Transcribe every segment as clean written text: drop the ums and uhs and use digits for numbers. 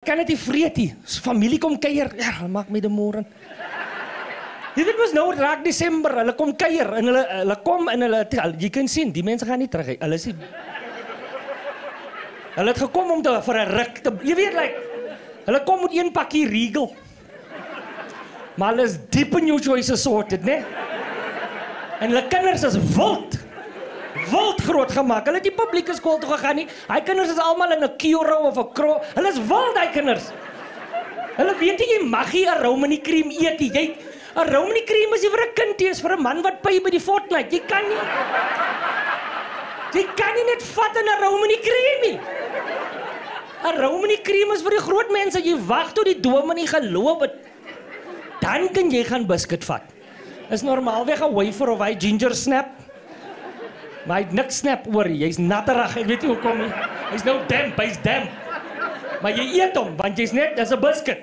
Kan dit nie vreet nie. Familie kom kuier. Ja, hulle maak my de moren. Jy weet mos nou raak Desember, hulle kom kuier en hulle kom en hulle jy kan sien, die mense gaan nie terug. Hulle is Hulle het gekom om vir 'n ruk te jy weet hulle kom met een pakkie Regal. Maar hulle is diep in jou choice assorted, né? En hulle kinders is wild groot gemaak. Hulle het die publieke skool toe gegaan nie. Hy kinders is almal in 'n Kiro of 'n Kro. Hulle is wild, hy kinders. Hulle weet nie jy mag nie 'n Romani cream eet nie. 'n Romani cream is nie vir 'n kind, dit is vir 'n man wat py by die Fortnite. Jy kan nie net vat in 'n Romani cream nie. 'n Romani cream is vir die groot mense. Jy wag tot die dome nie geloof het. Dan kan jy gaan biscuit vat. Is normaalweg 'n wafer of hy ginger snap. Maar hy het niks snap oor, jy's natterig, ek weet nie hoekom nie. Hy's nou damp, hy's damp. Maar jy eet hom, want jy's net, dis 'n biscuit.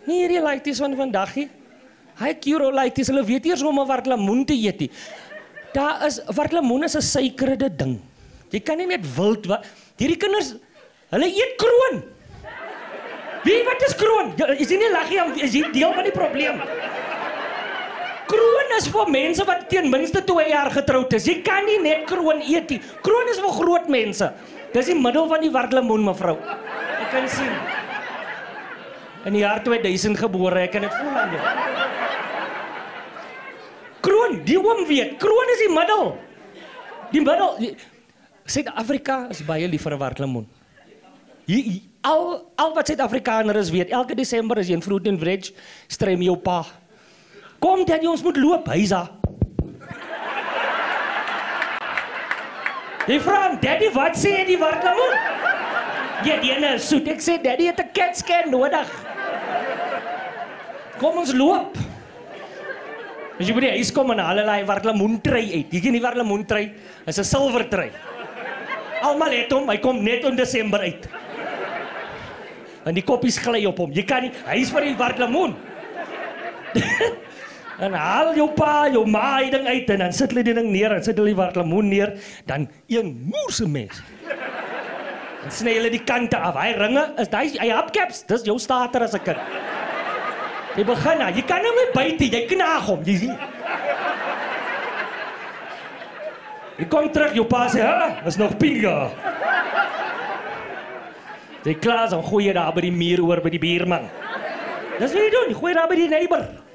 Nie hierdie laities van vandag nie. Hy Kiro laities, hulle weet eers hoe om 'n wartlemoen te eet nie. Daar is, wartlemoen is 'n suikerende ding. Jy kan nie net wild, hierdie kinders, hulle eet kroon. Wie, wat is kroon? Is jy nie laggie, is jy deel van die probleem? Kroon is vir mense wat ten minste 2 jaar getroud is. Jy kan nie net kroon eet nie. Kroon is vir groot mense. Dis die middel van die wartlemoen, mevrou. Ek kan sien. In die jaar 2000 gebore, ek kan dit voel aan jou. Kroon, die oom weet, kroon is die middel. Die middel. Suid-Afrika is baie lief vir 'n wartlemoen. Al wat Suid-Afrikaners weet, elke Desember is jy in Fruit and Veg, stry met jou pa. Kom, daddy, ons moet loop, hy's daar. Jy vra hom, daddy, wat sê jy die wartlemoen? Ja, die ene is soet. Ek sê, daddy het 'n CAT scan nodig. Kom ons loop. As jy by die huis kom en haal hulle wartlemoentrei uit. Jy ken die wartlemoentrei, is 'n silwertrei. Almal het hom, hy kom net in Desember uit. En die koppies gly op hom. Jy kan nie, hy is vir die wartlemoen. En haal jou pa, jou ma die ding uit en dan sit hulle die ding neer en sit hulle die wartlemoen neer, dan een moerse mes. En sny hulle die kante af. Hy ringe, hy hapcaps, dis jou starter as 'n kind. Jy begin nou, jy kan hom nie byt nie, jy knaag hom, jy sien. Jy kom terug, jou pa sê, is nog pinga. Jy klaar, dan gooi jy daar by die muur oor by die buurman. Dis wat jy doen, jy gooi daar by die neighbor.